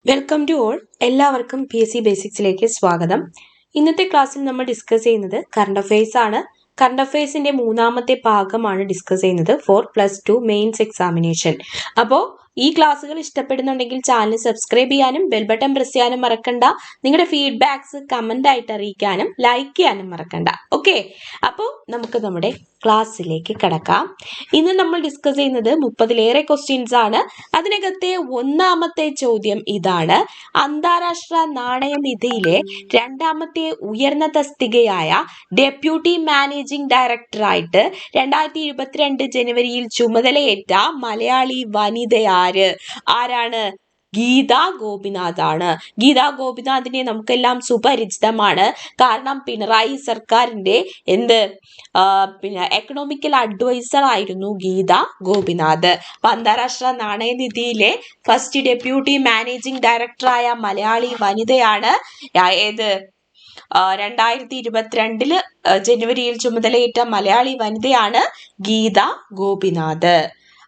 Welcome to all. എല്ലാവർക്കും PSC ബേസിക്സിലേക്ക് സ്വാഗതം. ഇന്നത്തെ ക്ലാസ്സിൽ നമ്മൾ ഡിസ്കസ് ചെയ്യുന്നത് കറണ്ട് അഫയേഴ്സ് ആണ്. കറണ്ട് അഫയേഴ്സിന്റെ മൂന്നാമത്തെ ഭാഗമാണ് ഡിസ്കസ് ചെയ്യുന്നത് ഫോർ +2 മെയിൻസ് എക്സാമിനേഷൻ. അപ്പോൾ ഈ ക്ലാസ്സുകൾ ഇഷ്ടപ്പെടുന്നുണ്ടെങ്കിൽ ചാനൽ സബ്സ്ക്രൈബ് ചെയ്യാനും ബെൽ ബട്ടൺ പ്രസ് ചെയ്യാനും മറക്കണ്ട. നിങ്ങളുടെ ഫീഡ്ബാക്സ് കമന്റ് ആയിട്ട് അറിയിക്കാനും ലൈക്ക് ചെയ്യാനും മറക്കണ്ട. ഓക്കെ, അപ്പോൾ നമുക്ക് നമ്മുടെ ക്ലാസ്സിലേക്ക് കടക്കാം. ഇന്ന് നമ്മൾ ഡിസ്കസ് ചെയ്യുന്നത് 30-ലേറെ ക്വസ്റ്റ്യൻസ് ആണ്. അതിനകത്തെ ഒന്നാമത്തെ ചോദ്യം ഇതാണ്: അന്താരാഷ്ട്ര നാണയനിധിയിലെ രണ്ടാമത്തെ ഉയർന്ന തസ്തികയായ ഡെപ്യൂട്ടി മാനേജിംഗ് ഡയറക്ടറായിട്ട് 2022 ജനുവരിയിൽ ചുമതലയേറ്റ മലയാളി ആരാണ്? ഗീത ഗോപിനാഥ് ആണ്. ഗീത ഗോപിനാഥിനെ നമുക്കെല്ലാം സുപരിചിതമാണ്. കാരണം പിണറായി സർക്കാരിന്റെ എക്കണോമിക്കൽ അഡ്വൈസർ ആയിരുന്നു ഗീത ഗോപിനാഥ്. അന്താരാഷ്ട്ര നാണയനിധിയിലെ ഫസ്റ്റ് ഡെപ്യൂട്ടി മാനേജിംഗ് ഡയറക്ടറായ മലയാളി വനിതയാണ് 2022 ജനുവരിയിൽ ചുമതലയേറ്റ മലയാളി വനിതയാണ് ഗീത ഗോപിനാഥ്.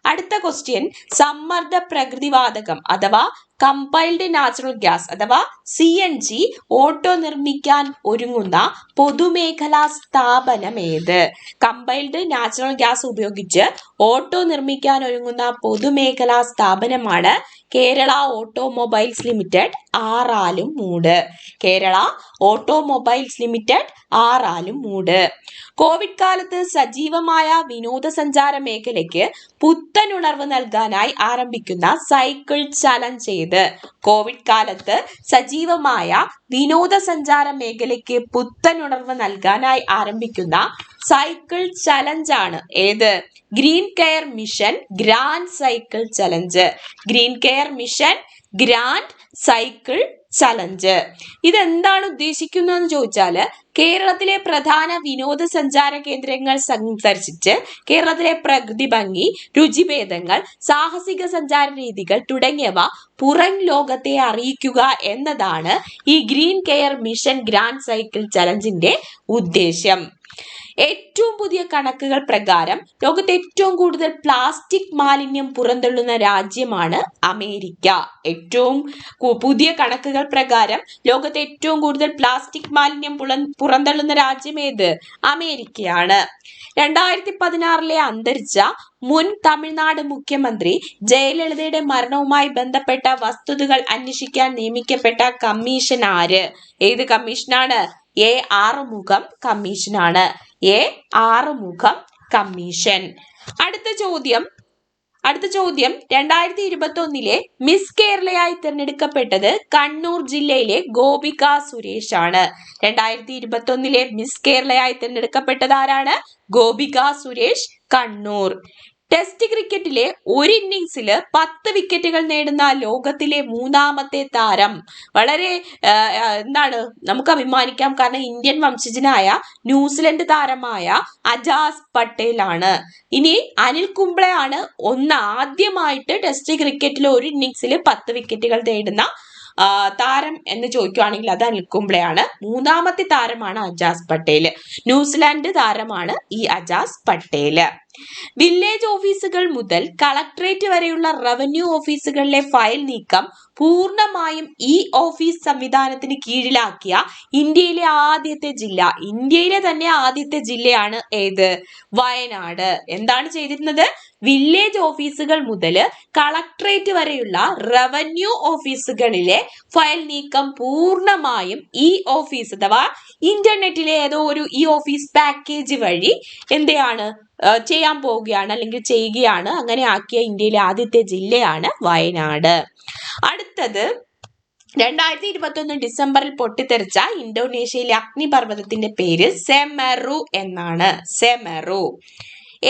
അടുത്ത ക്വസ്റ്റ്യൻ: സമ്മർദ്ദ പ്രകൃതിവാതകം അഥവാ കമ്പൈൽഡ് നാച്ചുറൽ ഗ്യാസ് അഥവാ CNG ഓട്ടോ നിർമ്മിക്കാൻ ഒരുങ്ങുന്ന പൊതുമേഖലാ സ്ഥാപനം ഏത്? കമ്പൈൽഡ് നാച്ചുറൽ ഗ്യാസ് ഉപയോഗിച്ച് ഓട്ടോ നിർമ്മിക്കാൻ ഒരുങ്ങുന്ന പൊതുമേഖലാ സ്ഥാപനമാണ് Kerala automobiles limited Aralummoodu. Kerala automobiles limited Aralummoodu. Covid കാലത്ത് സജീവമായ വിനോദസഞ്ചാര മേഖലയ്ക്ക് പുത്തനുണർവ് നൽകാനായി ആരംഭിക്കുന്ന സൈക്കിൾ ചലഞ്ച് ഏത്? കോവിഡ് കാലത്ത് സജീവമായ വിനോദസഞ്ചാര മേഖലയ്ക്ക് പുത്തനുണർവ് നൽകാനായി ആരംഭിക്കുന്ന സൈക്കിൾ ചലഞ്ച് ആണ് ഏത്? Green care mission grand cycle challenge. Green care mission grand cycle challenge. ഇതെന്താണ് ഉദ്ദേശിക്കുന്നതെന്ന് ചോദിച്ചാൽ, കേരളത്തിലെ പ്രധാന വിനോദസഞ്ചാര കേന്ദ്രങ്ങൾ സന്ദർശിച്ച് കേരളത്തിലെ പ്രകൃതി ഭംഗി, രുചിഭേദങ്ങൾ, സാഹസിക സഞ്ചാര രീതികൾ തുടങ്ങിയവ പുറം ലോകത്തെ അറിയിക്കുക എന്നതാണ് ഈ green care mission grand cycle ചലഞ്ചിന്റെ ഉദ്ദേശ്യം. ഏറ്റവും പുതിയ കണക്കുകൾ പ്രകാരം ലോകത്തെ ഏറ്റവും കൂടുതൽ പ്ലാസ്റ്റിക് മാലിന്യം പുറന്തള്ളുന്ന രാജ്യമാണ് അമേരിക്ക. ഏറ്റവും പുതിയ കണക്കുകൾ പ്രകാരം ലോകത്തെ ഏറ്റവും കൂടുതൽ പ്ലാസ്റ്റിക് മാലിന്യം പുറന്തള്ളുന്ന രാജ്യം ഏത്? അമേരിക്കയാണ്. 2016 അന്തരിച്ച മുൻ തമിഴ്നാട് മുഖ്യമന്ത്രി ജയലളിതയുടെ മരണവുമായി ബന്ധപ്പെട്ട വസ്തുതകൾ അന്വേഷിക്കാൻ നിയമിക്കപ്പെട്ട കമ്മീഷൻ ആര്? ഏത് കമ്മീഷനാണ്? ആറുമുഖം കമ്മീഷനാണ്. ആറുമുഖം കമ്മീഷൻ. അടുത്ത ചോദ്യം 2021 മിസ് കേരളയായി തിരഞ്ഞെടുക്കപ്പെട്ടത് കണ്ണൂർ ജില്ലയിലെ ഗോപിക സുരേഷ് ആണ്. 2021 മിസ് കേരളയായി തിരഞ്ഞെടുക്കപ്പെട്ടത് ആരാണ്? ഗോപിക സുരേഷ്, കണ്ണൂർ. ടെസ്റ്റ് ക്രിക്കറ്റിലെ ഒരു ഇന്നിംഗ്സിൽ 10 വിക്കറ്റുകൾ നേടുന്ന ലോകത്തിലെ മൂന്നാമത്തെ താരം വളരെ നമുക്ക് അഭിമാനിക്കാം. കാരണം ഇന്ത്യൻ വംശജനായ ന്യൂസിലൻഡ് താരമായ അജാസ് പട്ടേൽ ആണ്. ഇനി അനിൽ കുംബ്ലെ ആണ് ആദ്യമായിട്ട് ടെസ്റ്റ് ക്രിക്കറ്റിൽ ഒരു ഇന്നിംഗ്സിൽ 10 വിക്കറ്റുകൾ നേടുന്ന താരം എന്ന് ചോദിക്കുകയാണെങ്കിൽ അത് അനിൽ കുംബ്ലെ ആണ്. മൂന്നാമത്തെ താരമാണ് അജാസ് പട്ടേൽ. ന്യൂസിലാൻഡ് താരമാണ് ഈ അജാസ് പട്ടേൽ. വില്ലേജ് ഓഫീസുകൾ മുതൽ കളക്ടറേറ്റ് വരെയുള്ള റവന്യൂ ഓഫീസുകളിലെ ഫയൽ നീക്കം പൂർണ്ണമായും ഈ ഓഫീസ് സംവിധാനത്തിന് കീഴിലാക്കിയ ഇന്ത്യയിലെ ആദ്യത്തെ ജില്ലയാണ് ഏത്? വയനാട്. എന്താണ് ചെയ്തിരുന്നത്? വില്ലേജ് ഓഫീസുകൾ മുതൽ കളക്ടറേറ്റ് വരെയുള്ള റവന്യൂ ഓഫീസുകളിലെ ഫയൽ നീക്കം പൂർണ്ണമായും ഈ ഓഫീസ് അഥവാ ഇന്റർനെറ്റിലെ ഏതോ ഒരു ഈ ഓഫീസ് പാക്കേജ് വഴി ചെയ്യാൻ പോവുകയാണ് അല്ലെങ്കിൽ ചെയ്യുകയാണ്. അങ്ങനെ ആക്കിയ ഇന്ത്യയിലെ ആദ്യത്തെ ജില്ലയാണ് വയനാട്. അടുത്തത് 2021 ഡിസംബറിൽ പൊട്ടിത്തെറിച്ച ഇന്തോനേഷ്യയിലെ അഗ്നിപർവ്വതത്തിന്റെ പേര് സെമെറു എന്നാണ്. സെമെറു.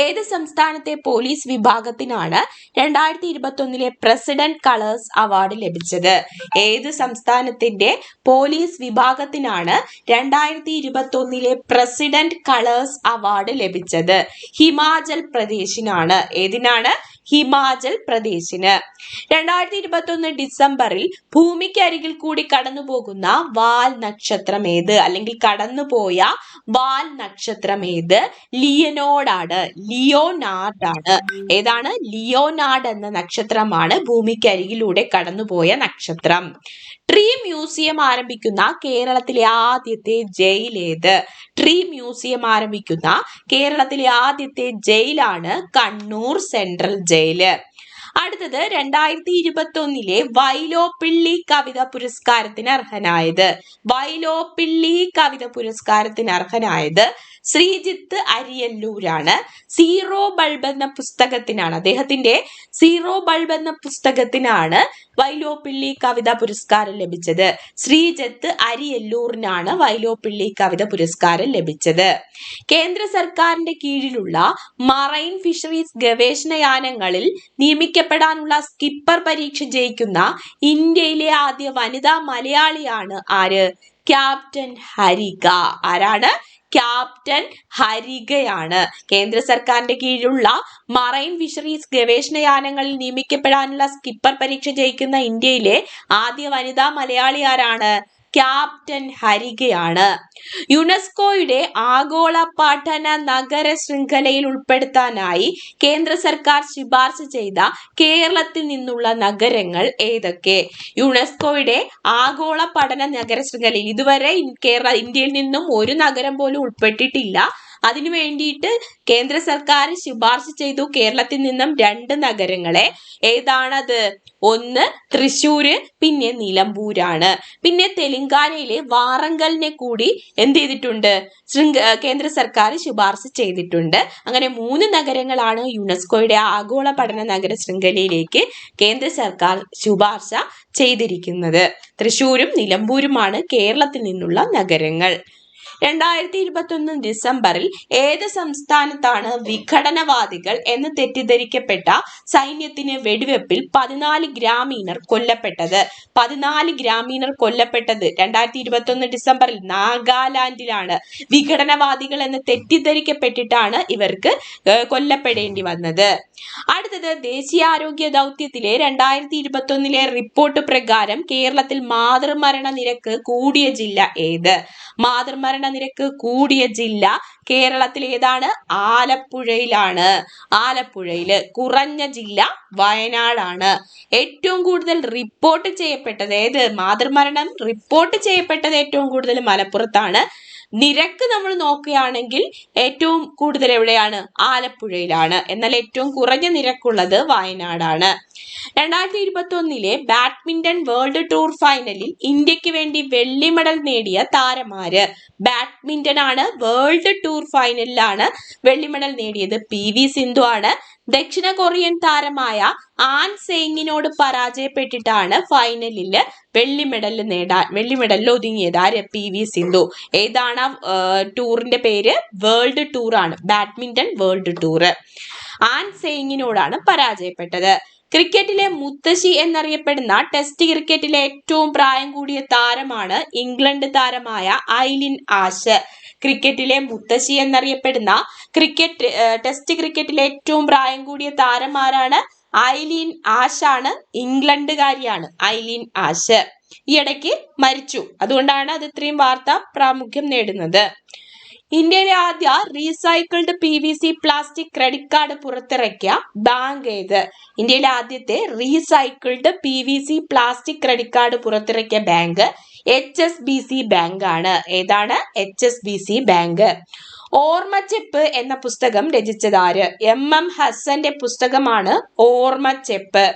ഏത് സംസ്ഥാനത്തെ പോലീസ് വിഭാഗത്തിനാണ് 2021 പ്രസിഡന്റ് കളേഴ്സ് അവാർഡ് ലഭിച്ചത്? ഏത് സംസ്ഥാനത്തിന്റെ പോലീസ് വിഭാഗത്തിനാണ് 2021 പ്രസിഡന്റ് കളേഴ്സ് അവാർഡ് ലഭിച്ചത്? ഹിമാചൽ പ്രദേശിനാണ്. ഏതിനാണ്? ഹിമാചൽ പ്രദേശിന്. 2021 ഡിസംബറിൽ ഭൂമിക്ക് അരികിൽ കൂടി കടന്നുപോകുന്ന വാൽ നക്ഷത്രം ഏത്? അല്ലെങ്കിൽ കടന്നുപോയ വാൽ നക്ഷത്രം ഏത്? ലിയനോഡാണ്. ലിയോനാർഡ് ആണ്. ഏതാണ്? ലിയോനാർഡ് എന്ന നക്ഷത്രമാണ് ഭൂമിക്കരികിലൂടെ കടന്നുപോയ നക്ഷത്രം. ട്രീ മ്യൂസിയം ആരംഭിക്കുന്ന കേരളത്തിലെ ആദ്യത്തെ ജയിൽ ഏത്? ട്രീ മ്യൂസിയം ആരംഭിക്കുന്ന കേരളത്തിലെ ആദ്യത്തെ ജയിലാണ് കണ്ണൂർ സെൻട്രൽ ജയില്. അടുത്തത് 2021 വൈലോപ്പിള്ളി കവിത പുരസ്കാരത്തിന് അർഹനായത്. വൈലോപ്പിള്ളി കവിത പുരസ്കാരത്തിന് അർഹനായത് ശ്രീജിത്ത് അരിയല്ലൂരാണ്. സീറോ ബൾബ് എന്ന പുസ്തകത്തിനാണ്, അദ്ദേഹത്തിന്റെ സീറോ ബൾബ് എന്ന പുസ്തകത്തിനാണ് വൈലോപ്പിള്ളി കവിത പുരസ്കാരം ലഭിച്ചത്. ശ്രീജിത്ത് അരിയല്ലൂരിനാണ് വൈലോപ്പിള്ളി കവിത പുരസ്കാരം ലഭിച്ചത്. കേന്ദ്ര സർക്കാരിന്റെ കീഴിലുള്ള മറൈൻ ഫിഷറീസ് ഗവേഷണയാനങ്ങളിൽ നിയമിക്കപ്പെടാനുള്ള സ്കിപ്പർ പരീക്ഷ ജയിക്കുന്ന ഇന്ത്യയിലെ ആദ്യ വനിതാ മലയാളിയാണ് ആര്? ക്യാപ്റ്റൻ ഹരിക. ആരാണ്? ക്യാപ്റ്റൻ ഹരികയാണ്. കേന്ദ്ര സർക്കാരിന്റെ കീഴിലുള്ള മറൈൻ ഫിഷറീസ് ഗവേഷണയാനങ്ങളിൽ നിയമിക്കപ്പെടാനുള്ള സ്കിപ്പർ പരീക്ഷ ജയിക്കുന്ന ഇന്ത്യയിലെ ആദ്യ വനിതാ മലയാളി ആരാണ്? ക്യാപ്റ്റൻ ഹരികയാണ്. യുനെസ്കോയുടെ ആഗോള പഠന നഗര ശൃംഖലയിൽ ഉൾപ്പെടുത്താനായി കേന്ദ്ര സർക്കാർ ശുപാർശ ചെയ്ത കേരളത്തിൽ നിന്നുള്ള നഗരങ്ങൾ ഏതൊക്കെ? യുനെസ്കോയുടെ ആഗോള പഠന നഗര ശൃംഖലയിൽ ഇതുവരെ ഇന്ത്യയിൽ നിന്നും ഒരു നഗരം പോലും ഉൾപ്പെട്ടിട്ടില്ല. അതിനു വേണ്ടിയിട്ട് കേന്ദ്ര സർക്കാർ ശുപാർശ ചെയ്തു കേരളത്തിൽ നിന്നും 2 നഗരങ്ങളെ. ഏതാണത്? ഒന്ന് തൃശ്ശൂര്, പിന്നെ നിലമ്പൂരാണ്. പിന്നെ തെലങ്കാനയിലെ വാറങ്കലിനെ കൂടി എന്ത് ചെയ്തിട്ടുണ്ട്? കേന്ദ്ര സർക്കാർ ശുപാർശ ചെയ്തിട്ടുണ്ട്. അങ്ങനെ 3 നഗരങ്ങളാണ് യുനെസ്കോയുടെ ആഗോള പഠന നഗര ശൃംഖലയിലേക്ക് കേന്ദ്ര സർക്കാർ ശുപാർശ ചെയ്തിരിക്കുന്നത്. തൃശ്ശൂരും നിലമ്പൂരുമാണ് കേരളത്തിൽ നിന്നുള്ള നഗരങ്ങൾ. 2021 ഡിസംബറിൽ ഏത് സംസ്ഥാനത്താണ് വിഘടനവാദികൾ എന്ന് തെറ്റിദ്ധരിക്കപ്പെട്ട സൈന്യത്തിന് വെടിവെപ്പിൽ 14 ഗ്രാമീണർ കൊല്ലപ്പെട്ടത്? 14 ഗ്രാമീണർ കൊല്ലപ്പെട്ടത് 2021 ഡിസംബറിൽ നാഗാലാൻഡിലാണ്. വിഘടനവാദികൾ എന്ന് തെറ്റിദ്ധരിക്കപ്പെട്ടിട്ടാണ് ഇവർക്ക് കൊല്ലപ്പെടേണ്ടി വന്നത്. അടുത്തത് ദേശീയാരോഗ്യ ദൗത്യത്തിലെ 2021 റിപ്പോർട്ട് പ്രകാരം കേരളത്തിൽ മാതൃമരണ നിരക്ക് കൂടിയ ജില്ല ഏത്? മാതൃമരണ നിരക്ക് കൂടിയ ജില്ല കേരളത്തിൽ ഏതാണ്? ആലപ്പുഴയിലാണ്. ആലപ്പുഴയില്. കുറഞ്ഞ ജില്ല വയനാടാണ്. ഏറ്റവും കൂടുതൽ റിപ്പോർട്ട് ചെയ്യപ്പെട്ടത് ഏത്? മാതൃമരണം റിപ്പോർട്ട് ചെയ്യപ്പെട്ടത് ഏറ്റവും കൂടുതൽ മലപ്പുറത്താണ്. നിരക്ക് നമ്മൾ നോക്കുകയാണെങ്കിൽ ഏറ്റവും കൂടുതൽ എവിടെയാണ്? ആലപ്പുഴയിലാണ്. എന്നാൽ ഏറ്റവും കുറഞ്ഞ നിരക്കുള്ളത് വയനാടാണ്. 2021 ബാഡ്മിന്റൺ വേൾഡ് ടൂർ ഫൈനലിൽ ഇന്ത്യക്ക് വേണ്ടി വെള്ളി മെഡൽ നേടിയ താരമാര്? ബാഡ്മിന്റൺ ആണ് വേൾഡ് ടൂർ ഫൈനലിലാണ് വെള്ളി മെഡൽ നേടിയത് PV സിന്ധു ആണ്. ദക്ഷിണ കൊറിയൻ താരമായ ആൻ സെയിങ്ങിനോട് പരാജയപ്പെട്ടിട്ടാണ് ഫൈനലിൽ വെള്ളി മെഡലിൽ ഒതുങ്ങിയത്. ആര്? PV സിന്ധു. ഏതാണ് ടൂറിന്റെ പേര്? വേൾഡ് ടൂർ ആണ്. Badminton world tour. ആൻ സെയിങ്ങിനോടാണ് പരാജയപ്പെട്ടത്. ക്രിക്കറ്റിലെ മുത്തശ്ശി എന്നറിയപ്പെടുന്ന ടെസ്റ്റ് ക്രിക്കറ്റിലെ ഏറ്റവും പ്രായം കൂടിയ താരമാണ് ഇംഗ്ലണ്ട് താരമായ ഐലിൻ ആഷ്. ക്രിക്കറ്റിലെ മുത്തശ്ശി എന്നറിയപ്പെടുന്ന ടെസ്റ്റ് ക്രിക്കറ്റിലെ ഏറ്റവും പ്രായം കൂടിയ താരം ആരാണ്? ഐലിൻ ആഷ് ആണ്. ഇംഗ്ലണ്ടുകാരിയാണ് ഐലിൻ ആഷ്. ഈ ഇടയ്ക്ക് മരിച്ചു. അതുകൊണ്ടാണ് അത് ഇത്രയും വാർത്ത പ്രാമുഖ്യം നേടുന്നത്. ഇന്ത്യയിലെ ആദ്യ recycled PVC plastic credit card പുറത്തിറക്കിയ ബാങ്ക് ഏത്? ഇന്ത്യയിലെ ആദ്യത്തെ recycled PVC plastic credit card പുറത്തിറക്കിയ ബാങ്ക് HSBC ബാങ്ക് ആണ്. ഏതാണ്? HSBC bank. ഓർമ്മച്ചെപ്പ് എന്ന പുസ്തകം രചിച്ചത് ആര്? MM ഹസന്റെ പുസ്തകമാണ് ഓർമ്മച്ചെപ്പ്.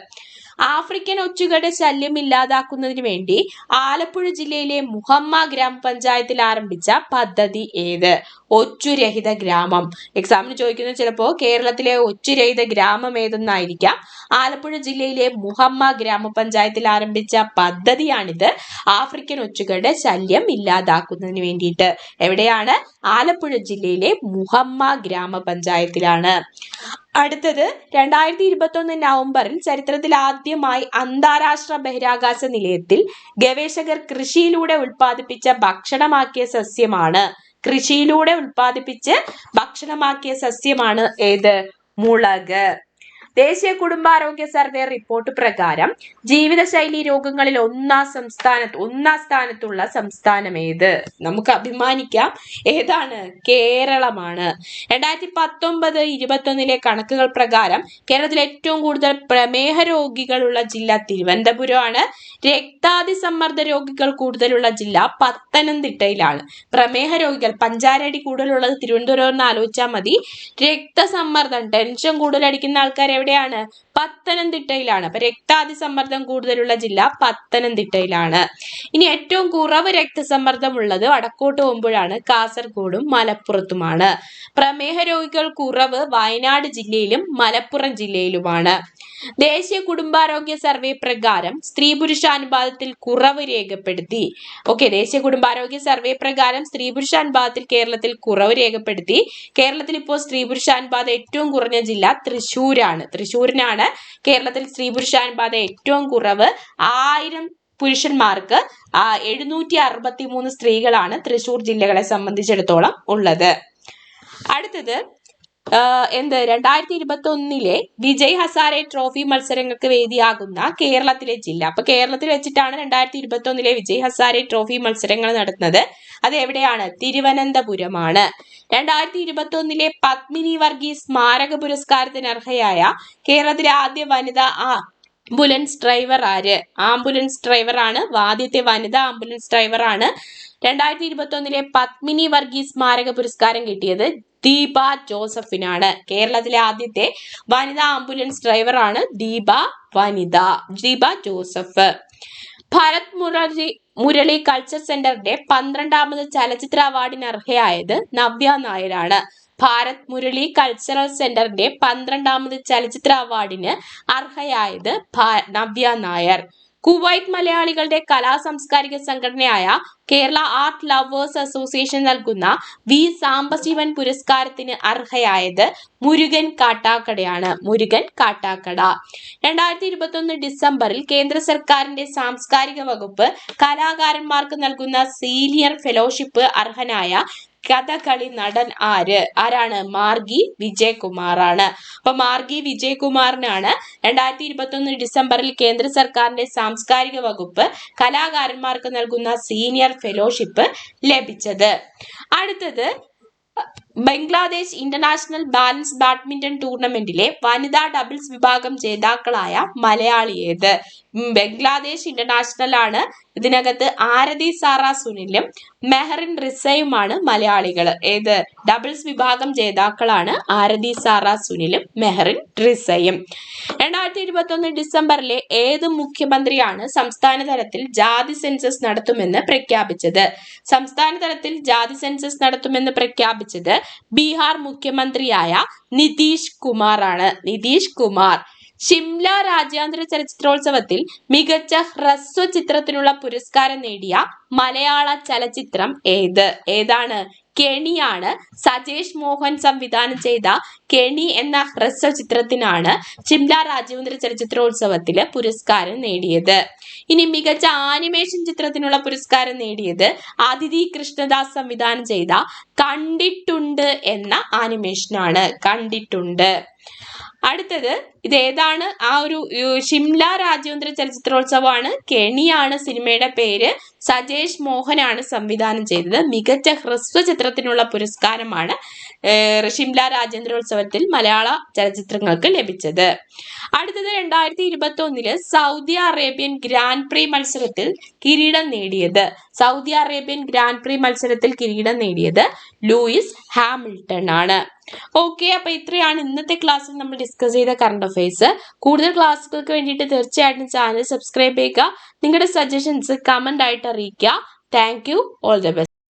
ആഫ്രിക്കൻ ഒച്ചുകളുടെ ശല്യം ഇല്ലാതാക്കുന്നതിന് വേണ്ടി ആലപ്പുഴ ജില്ലയിലെ മുഹമ്മ ഗ്രാമപഞ്ചായത്തിൽ ആരംഭിച്ച പദ്ധതി ഏത്? ഒച്ചുരഹിത ഗ്രാമം. എക്സാമിന് ചോദിക്കുന്നത് ചിലപ്പോൾ കേരളത്തിലെ ഒച്ചുരഹിത ഗ്രാമം ഏതെന്നായിരിക്കാം. ആലപ്പുഴ ജില്ലയിലെ മുഹമ്മ ഗ്രാമപഞ്ചായത്തിൽ ആരംഭിച്ച പദ്ധതിയാണിത്. ആഫ്രിക്കൻ ഒച്ചുകളുടെ ശല്യം ഇല്ലാതാക്കുന്നതിന് വേണ്ടിയിട്ട്. എവിടെയാണ്? ആലപ്പുഴ ജില്ലയിലെ മുഹമ്മ ഗ്രാമപഞ്ചായത്തിലാണ്. അടുത്തത് 2021 നവംബറിൽ ചരിത്രത്തിൽ ആദ്യമായി അന്താരാഷ്ട്ര ബഹിരാകാശ നിലയത്തിൽ ഗവേഷകർ കൃഷിയിലൂടെ ഉൽപ്പാദിപ്പിച്ച ഭക്ഷണമാക്കിയ സസ്യമാണ്. കൃഷിയിലൂടെ ഉൽപ്പാദിപ്പിച്ച് ഭക്ഷണമാക്കിയ സസ്യമാണ് ഏത്? മുളക്. ദേശീയ കുടുംബാരോഗ്യ സർവേ റിപ്പോർട്ട് പ്രകാരം ജീവിതശൈലി രോഗങ്ങളിൽ ഒന്നാം സ്ഥാനത്തുള്ള സംസ്ഥാനം ഏത്? നമുക്ക് അഭിമാനിക്കാം. ഏതാണ്? കേരളമാണ്. 2019-21 കണക്കുകൾ പ്രകാരം കേരളത്തിൽ ഏറ്റവും കൂടുതൽ പ്രമേഹ രോഗികളുള്ള ജില്ല തിരുവനന്തപുരമാണ്. രക്താതിസമ്മർദ്ദ രോഗികൾ കൂടുതലുള്ള ജില്ല പത്തനംതിട്ടയിലാണ്. പ്രമേഹ രോഗികൾ പഞ്ചാരടി കൂടുതലുള്ളത് തിരുവനന്തപുരം എന്ന് ആലോചിച്ചാൽ മതി. രക്തസമ്മർദ്ദം ടെൻഷൻ കൂടുതൽ അടിക്കുന്ന ആൾക്കാർ എവിടെയാണ്? പത്തനംതിട്ടയിലാണ്. അപ്പൊ രക്താതിസമ്മർദ്ദം കൂടുതലുള്ള ജില്ല പത്തനംതിട്ടയിലാണ്. ഇനി ഏറ്റവും കുറവ് രക്തസമ്മർദ്ദം ഉള്ളത് വടക്കോട്ട് പോകുമ്പോഴാണ്. കാസർഗോഡും മലപ്പുറത്തുമാണ്. പ്രമേഹ രോഗികൾ കുറവ് വയനാട് ജില്ലയിലും മലപ്പുറം ജില്ലയിലുമാണ്. ദേശീയ കുടുംബാരോഗ്യ സർവേ പ്രകാരം സ്ത്രീ പുരുഷാനുപാതത്തിൽ കുറവ് രേഖപ്പെടുത്തി. ദേശീയ കുടുംബാരോഗ്യ സർവേ പ്രകാരം സ്ത്രീ പുരുഷാനുപാതത്തിൽ കേരളത്തിൽ കുറവ് രേഖപ്പെടുത്തി. കേരളത്തിൽ ഇപ്പോൾ സ്ത്രീ പുരുഷാനുപാതം ഏറ്റവും കുറഞ്ഞ ജില്ല തൃശ്ശൂരാണ്. തൃശ്ശൂരിനാണ് കേരളത്തിൽ സ്ത്രീ പുരുഷാനുപാതം ഏറ്റവും കുറവ്. 1000 പുരുഷന്മാർക്ക് 763 സ്ത്രീകളാണ് തൃശ്ശൂർ ജില്ലകളെ സംബന്ധിച്ചിടത്തോളം ഉള്ളത്. അടുത്തത് 2021 വിജയ് ഹസാരെ ട്രോഫി മത്സരങ്ങൾക്ക് വേദിയാകുന്ന കേരളത്തിലെ ജില്ല. അപ്പൊ കേരളത്തിൽ വെച്ചിട്ടാണ് 2021 വിജയ് ഹസാരെ ട്രോഫി മത്സരങ്ങൾ നടത്തുന്നത്. അത് എവിടെയാണ്? തിരുവനന്തപുരമാണ്. 2021 പത്മിനി വർഗീസ് സ്മാരക പുരസ്കാരത്തിന് അർഹയായ കേരളത്തിലെ ആദ്യ വനിതാ ആംബുലൻസ് ഡ്രൈവർ ആര്? ആംബുലൻസ് ഡ്രൈവറാണ്. ആദ്യത്തെ വനിതാ ആംബുലൻസ് ഡ്രൈവറാണ്. 2021 പത്മിനി വർഗീസ് സ്മാരക പുരസ്കാരം കിട്ടിയത് ദീപ ജോസഫിനാണ്. കേരളത്തിലെ ആദ്യത്തെ വനിതാ ആംബുലൻസ് ഡ്രൈവറാണ് ദീപ ജോസഫ്. ഭരത് മുരളി കൾച്ചർ സെന്ററിന്റെ 12ാമത് ചലച്ചിത്ര അവാർഡിന് അർഹയായത് നവ്യ നായരാണ്. ഭാരത് മുരളി കൾച്ചറൽ സെന്ററിന്റെ 12ാമത് ചലച്ചിത്ര അവാർഡിന് അർഹയായത് നവ്യ നായർ. കുവൈറ്റ് മലയാളികളുടെ കലാ സാംസ്കാരിക സംഘടനയായ കേരള ആർട്ട് ലവേഴ്സ് അസോസിയേഷൻ നൽകുന്ന വി സാംബശിവൻ പുരസ്കാരത്തിന് അർഹയായത് മുരുകൻ കാട്ടാക്കടയാണ്. മുരുകൻ കാട്ടാക്കട. 2021 ഡിസംബറിൽ കേന്ദ്ര സർക്കാരിന്റെ സാംസ്കാരിക വകുപ്പ് കലാകാരന്മാർക്ക് നൽകുന്ന സീനിയർ ഫെലോഷിപ്പ് അർഹനായ കഥകളി നടൻ ആരാണ്? മാർഗി വിജയകുമാറാണ്. അപ്പൊ മാർഗി വിജയകുമാറിനാണ് 2021 ഡിസംബറിൽ കേന്ദ്ര സർക്കാരിന്റെ സാംസ്കാരിക വകുപ്പ് കലാകാരന്മാർക്ക് നൽകുന്ന സീനിയർ ഫെലോഷിപ്പ് ലഭിച്ചത്. അടുത്തത് ബംഗ്ലാദേശ് ഇന്റർനാഷണൽ ബാലൻസ് ബാഡ്മിന്റൺ ടൂർണമെന്റിലെ വനിതാ ഡബിൾസ് വിഭാഗം ജേതാക്കളായ മലയാളി ഏത്? ബംഗ്ലാദേശ് ഇന്റർനാഷണൽ ആണ്. ഇതിനകത്ത് ആരതി സാറ സുനിലും മെഹറിൻ റിസയുമാണ് മലയാളികൾ. ഏത്? ഡബിൾസ് വിഭാഗം ജേതാക്കളാണ് ആരതി സാറ സുനിലും മെഹറിൻ റിസയും. 2021 ഡിസംബറിലെ ഏത് മുഖ്യമന്ത്രിയാണ് സംസ്ഥാന തലത്തിൽ ജാതി സെൻസസ് നടത്തുമെന്ന് പ്രഖ്യാപിച്ചത്? സംസ്ഥാന തലത്തിൽ ജാതി സെൻസസ് നടത്തുമെന്ന് പ്രഖ്യാപിച്ചത് ബീഹാർ മുഖ്യമന്ത്രിയായ നിതീഷ് കുമാർ ആണ്. നിതീഷ് കുമാർ. ഷിംല രാജ്യാന്തര ചലച്ചിത്രോത്സവത്തിൽ മികച്ച ഹ്രസ്വ ചിത്രത്തിനുള്ള പുരസ്കാരം നേടിയ മലയാള ചലച്ചിത്രം ഏതാണ്? കെണിയാണ്. സജേഷ് മോഹൻ സംവിധാനം ചെയ്ത കെണി എന്ന ഹ്രസ്വ ചിത്രത്തിനാണ് ഷിംല രാജ്യാന്തര ചലച്ചിത്രോത്സവത്തില് പുരസ്കാരം നേടിയത്. ഇനി മികച്ച ആനിമേഷൻ ചിത്രത്തിനുള്ള പുരസ്കാരം നേടിയത് അതിഥി കൃഷ്ണദാസ് സംവിധാനം ചെയ്ത കണ്ടിട്ടുണ്ട് എന്ന ആനിമേഷനാണ്. കണ്ടിട്ടുണ്ട്. അടുത്തത് ഇതേതാണ്? ഷിംല രാജ്യാന്തര ചലച്ചിത്രോത്സവമാണ്. കെണിയാണ് സിനിമയുടെ പേര്. സജേഷ് മോഹനാണ് സംവിധാനം ചെയ്തത്. മികച്ച ഹ്രസ്വ ചിത്രത്തിനുള്ള പുരസ്കാരമാണ് ഷിംല രാജ്യാന്തരോത്സവത്തിൽ മലയാള ചലച്ചിത്രങ്ങൾക്ക് ലഭിച്ചത്. അടുത്തത് 2021 സൗദി അറേബ്യൻ ഗ്രാൻഡ് പ്രീ മത്സരത്തിൽ കിരീടം നേടിയത്. സൗദി അറേബ്യൻ ഗ്രാൻഡ് പ്രീ മത്സരത്തിൽ കിരീടം നേടിയത് ലൂയിസ് ഹാമിൽട്ടൺ ആണ്. അപ്പൊ ഇത്രയാണ് ഇന്നത്തെ ക്ലാസ്സിൽ നമ്മൾ ഡിസ്കസ് ചെയ്ത കറണ്ട് അഫയേഴ്സ്. കൂടുതൽ ക്ലാസ്സുകൾക്ക് വേണ്ടിയിട്ട് തീർച്ചയായിട്ടും ചാനൽ സബ്സ്ക്രൈബ് ചെയ്യുക. നിങ്ങളുടെ സജഷൻസ് കമന്റ് ആയിട്ട് അറിയിക്കുക. Thank you. All the best.